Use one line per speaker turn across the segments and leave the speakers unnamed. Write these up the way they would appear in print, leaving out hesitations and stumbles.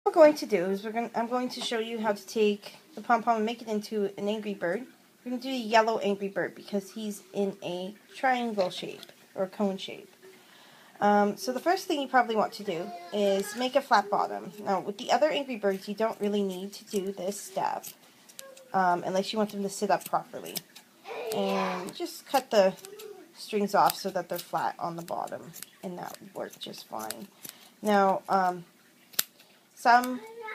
What we're going to do is I'm going to show you how to take the pom-pom and make it into an Angry Bird. We're going to do the yellow Angry Bird because he's in a triangle shape or cone shape. So the first thing you probably want to do is make a flat bottom. Now with the other Angry Birds you don't really need to do this step unless you want them to sit up properly. And just cut the strings off so that they're flat on the bottom, and that would work just fine. Now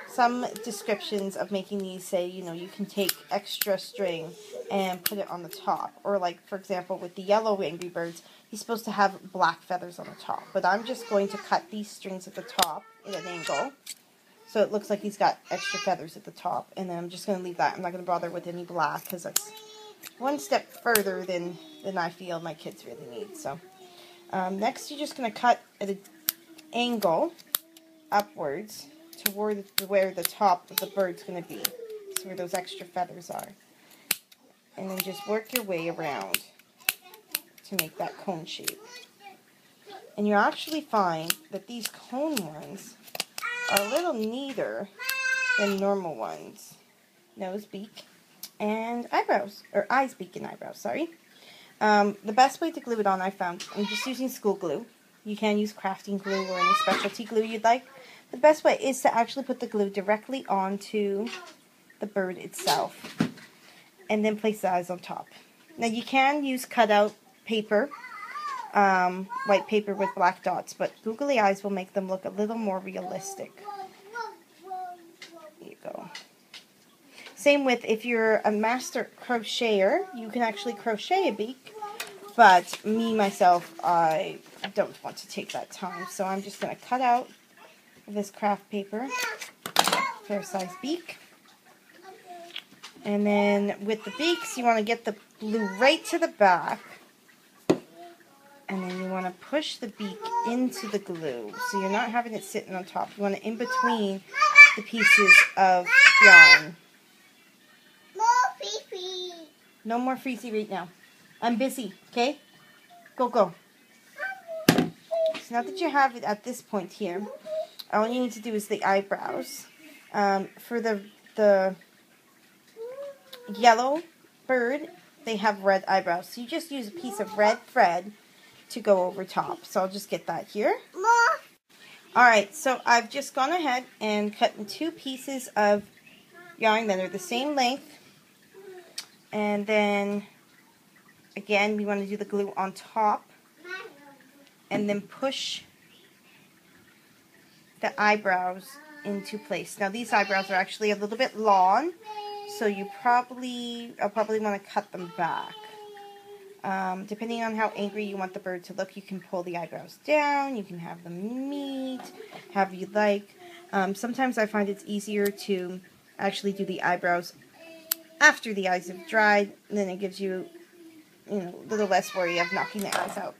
some descriptions of making these say, you know, you can take extra string and put it on the top. Or like, for example, with the yellow Angry Birds, he's supposed to have black feathers on the top. But I'm just going to cut these strings at the top at an angle, so it looks like he's got extra feathers at the top. And then I'm just going to leave that. I'm not going to bother with any black, because that's one step further than I feel my kids really need. So next you're just going to cut at an angle upwards toward where the top of the bird's going to be, so where those extra feathers are, and then just work your way around to make that cone shape. And you'll actually find that these cone ones are a little neater than normal ones. Nose, beak, and eyebrows, or eyes, beak, and eyebrows, sorry. The best way to glue it on, I found, I'm just using school glue. You can use crafting glue or any specialty glue you'd like. The best way is to actually put the glue directly onto the bird itself and then place the eyes on top. Now you can use cutout paper, white paper with black dots, but googly eyes will make them look a little more realistic. There you go. Same with if you're a master crocheter, you can actually crochet a beak, but me, myself, I don't want to take that time, so I'm just going to cut out this craft paper, fair size beak, and then with the beaks you want to get the glue right to the back, and then you want to push the beak into the glue, so you're not having it sitting on top. You want it in between the pieces of yarn. No more freezy right now. I'm busy, okay? Go, go. So now that you have it at this point here, all you need to do is the eyebrows. For the yellow bird, they have red eyebrows. So you just use a piece of red thread to go over top. So I'll just get that here. Alright, so I've just gone ahead and cut in two pieces of yarn that are the same length. And then, again, we want to do the glue on top. And then push the eyebrows into place. Now these eyebrows are actually a little bit long, so I'll probably want to cut them back. Depending on how angry you want the bird to look, you can pull the eyebrows down, you can have them meet, however you like. Sometimes I find it's easier to actually do the eyebrows after the eyes have dried, and then it gives you, a little less worry of knocking the eyes out.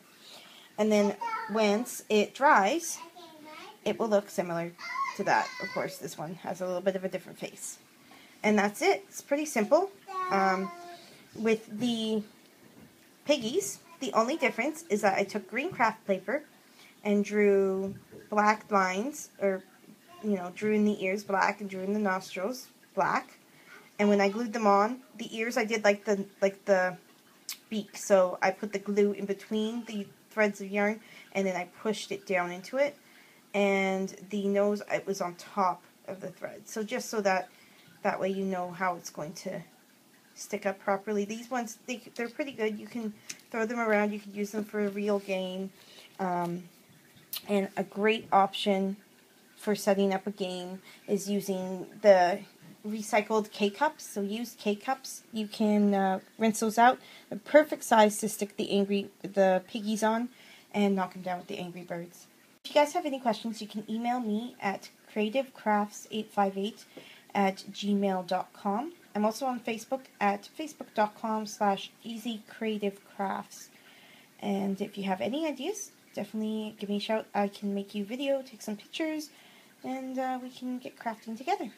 And then once it dries, it will look similar to that. Of course, this one has a little bit of a different face. And that's it. It's pretty simple. With the piggies, the only difference is that I took green craft paper and drew black lines, or, drew in the ears black and drew in the nostrils black. And when I glued them on, the ears I did like the beak. So I put the glue in between the threads of yarn, and then I pushed it down into it, and the nose, it was on top of the thread. So just so that way you know how it's going to stick up properly. These ones, they're pretty good. You can throw them around, you can use them for a real game, and a great option for setting up a game is using the recycled K-cups. So use K-cups. You can rinse those out. The perfect size to stick the piggies on and knock them down with the Angry Birds. If you guys have any questions, you can email me at creativecrafts858@gmail.com. I'm also on Facebook at facebook.com/easycreativecrafts. And if you have any ideas, definitely give me a shout. I can make you a video, take some pictures, and we can get crafting together.